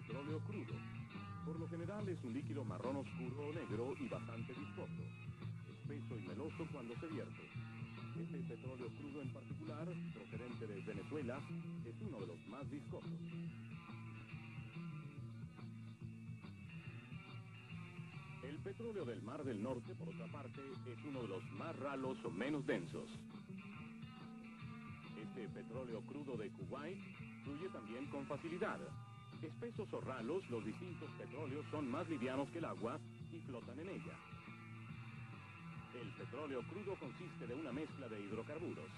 petróleo crudo. Por lo general es un líquido marrón oscuro o negro y bastante viscoso, espeso y meloso cuando se vierte. Este petróleo crudo en particular, procedente de Venezuela, es uno de los más viscosos. El petróleo del Mar del Norte, por otra parte, es uno de los más ralos o menos densos. Este petróleo crudo de Kuwait fluye también con facilidad. Espesos o ralos, los distintos petróleos son más livianos que el agua y flotan en ella. El petróleo crudo consiste de una mezcla de hidrocarburos,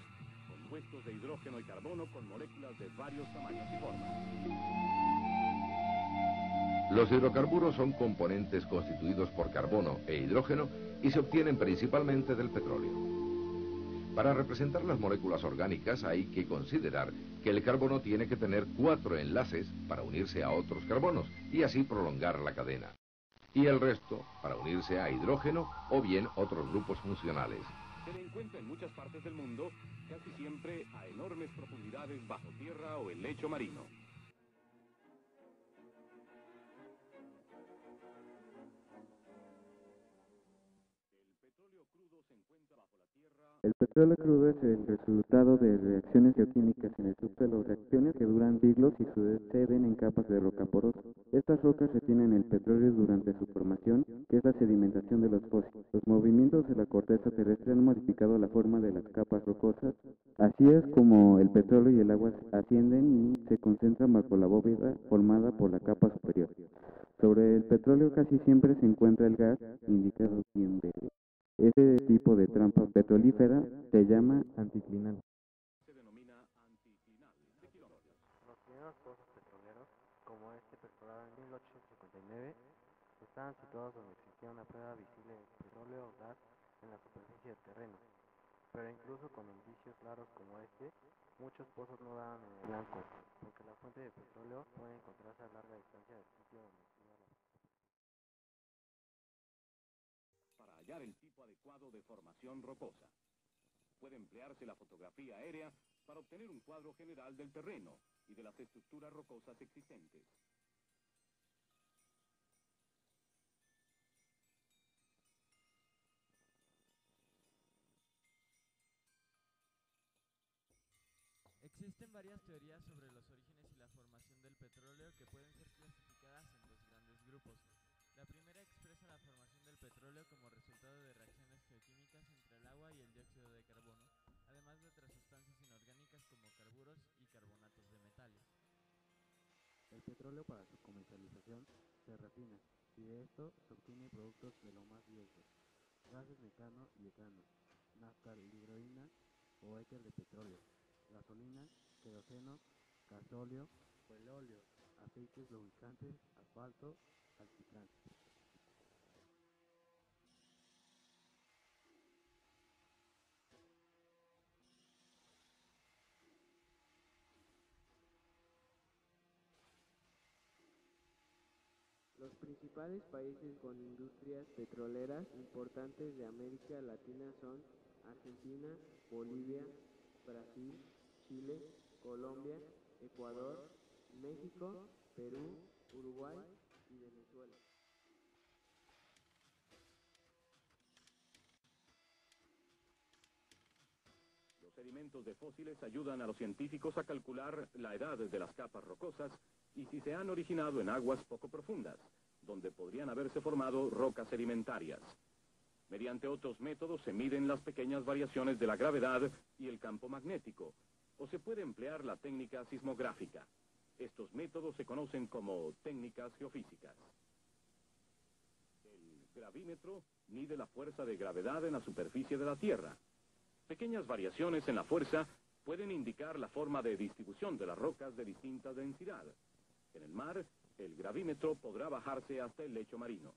compuestos de hidrógeno y carbono con moléculas de varios tamaños y formas. Los hidrocarburos son componentes constituidos por carbono e hidrógeno y se obtienen principalmente del petróleo. Para representar las moléculas orgánicas hay que considerar que el carbono tiene que tener 4 enlaces para unirse a otros carbonos y así prolongar la cadena. Y el resto para unirse a hidrógeno o bien otros grupos funcionales. Se le encuentra en muchas partes del mundo, casi siempre a enormes profundidades bajo tierra o en lecho marino. El petróleo crudo es el resultado de reacciones geoquímicas en el subsuelo, reacciones que duran siglos y suceden en capas de roca porosa. Estas rocas retienen el petróleo durante su formación, que es la sedimentación de los fósiles. Los movimientos de la corteza terrestre han modificado la forma de las capas rocosas. Así es como el petróleo y el agua ascienden y se concentran bajo la bóveda formada por la capa superior. Sobre el petróleo casi siempre se encuentra el gas, indicado aquí en verde. Este tipo de trampa petrolífera se llama anticlinal. Se denomina anticlinal de kilómetros. Los primeros pozos petroleros, como este perforado en 1859, estaban situados donde existía una prueba visible de petróleo o gas en la superficie del terreno. Pero incluso con indicios claros como este, muchos pozos no daban en el blanco, porque la fuente de petróleo puede encontrarse a larga distancia del sitio donde estuvo la. Para hallar el tipo adecuado de formación rocosa. Puede emplearse la fotografía aérea para obtener un cuadro general del terreno y de las estructuras rocosas existentes. Existen varias teorías sobre los orígenes y la formación del petróleo que pueden ser clasificadas en dos grandes grupos. La primera expresa la formación del petróleo como resultado de reacciones geoquímicas entre el agua y el dióxido de carbono, además de otras sustancias inorgánicas como carburos y carbonatos de metales. El petróleo para su comercialización se refina y de esto se obtiene productos de lo más diversos: gases metano y etano, nafta hidroína o éter de petróleo, gasolina, queroseno, gasóleo, fuelóleo, aceites lubricantes, asfalto, alquitrán. Los principales países con industrias petroleras importantes de América Latina son Argentina, Bolivia, Brasil, Chile, Colombia, Ecuador, México, Perú, Uruguay y Venezuela. Los sedimentos de fósiles ayudan a los científicos a calcular la edad de las capas rocosas y si se han originado en aguas poco profundas, donde podrían haberse formado rocas sedimentarias. Mediante otros métodos se miden las pequeñas variaciones de la gravedad y el campo magnético, o se puede emplear la técnica sismográfica. Estos métodos se conocen como técnicas geofísicas. El gravímetro mide la fuerza de gravedad en la superficie de la Tierra. Pequeñas variaciones en la fuerza pueden indicar la forma de distribución de las rocas de distinta densidad. En el mar, el gravímetro podrá bajarse hasta el lecho marino.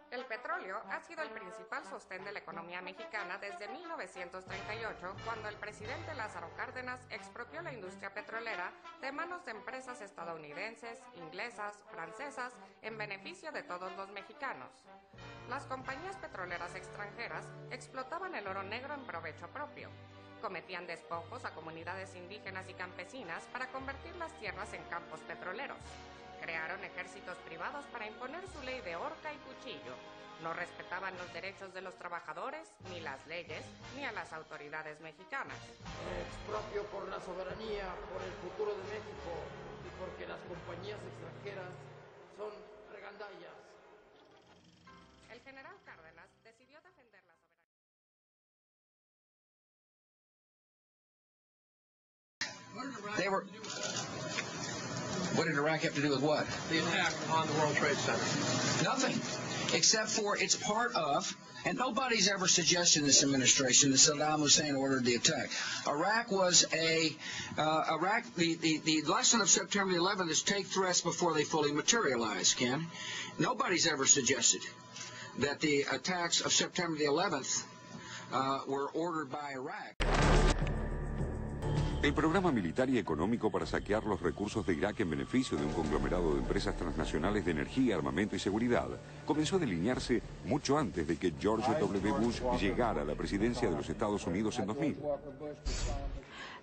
El petróleo ha sido el principal sostén de la economía mexicana desde 1938, cuando el presidente Lázaro Cárdenas expropió la industria petrolera de manos de empresas estadounidenses, inglesas, francesas, en beneficio de todos los mexicanos. Las compañías petroleras extranjeras explotaban el oro negro en provecho propio. cometían despojos a comunidades indígenas y campesinas para convertir las tierras en campos petroleros. Crearon ejércitos privados para imponer su ley de horca y cuchillo. No respetaban los derechos de los trabajadores, ni las leyes, ni a las autoridades mexicanas. Expropio por la soberanía, por el futuro de México y porque las compañías extranjeras son regandallas. El general Cárdenas decidió defender la soberanía. What did Iraq have to do with what? The attack on the World Trade Center. Nothing, except for it's part of, and nobody's ever suggested in this administration that Saddam Hussein ordered the attack. Iraq was the lesson of September the 11th is take threats before they fully materialize, Ken. Nobody's ever suggested that the attacks of September the 11th were ordered by Iraq. El programa militar y económico para saquear los recursos de Irak en beneficio de un conglomerado de empresas transnacionales de energía, armamento y seguridad comenzó a delinearse mucho antes de que George W. Bush llegara a la presidencia de los Estados Unidos en 2000.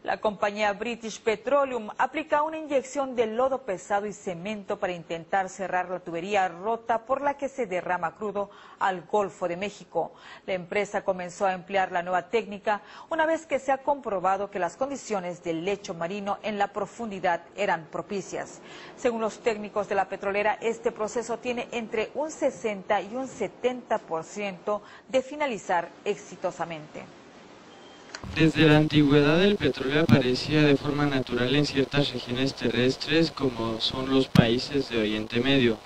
La compañía British Petroleum aplica una inyección de lodo pesado y cemento para intentar cerrar la tubería rota por la que se derrama crudo al Golfo de México. La empresa comenzó a emplear la nueva técnica una vez que se ha comprobado que las condiciones del lecho marino en la profundidad eran propicias. Según los técnicos de la petrolera, este proceso tiene entre un 60 y un 70% de finalizar exitosamente. Desde la antigüedad el petróleo aparecía de forma natural en ciertas regiones terrestres como son los países de Oriente Medio.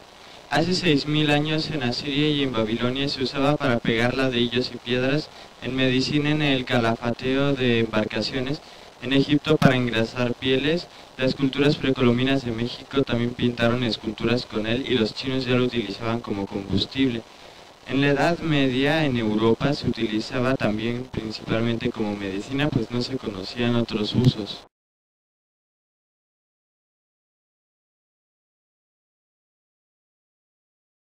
Hace 6000 años en Asiria y en Babilonia se usaba para pegar ladrillos y piedras, en medicina en el calafateo de embarcaciones, en Egipto para engrasar pieles. Las culturas precolombinas de México también pintaron esculturas con él y los chinos ya lo utilizaban como combustible. En la Edad Media en Europa se utilizaba también principalmente como medicina, pues no se conocían otros usos.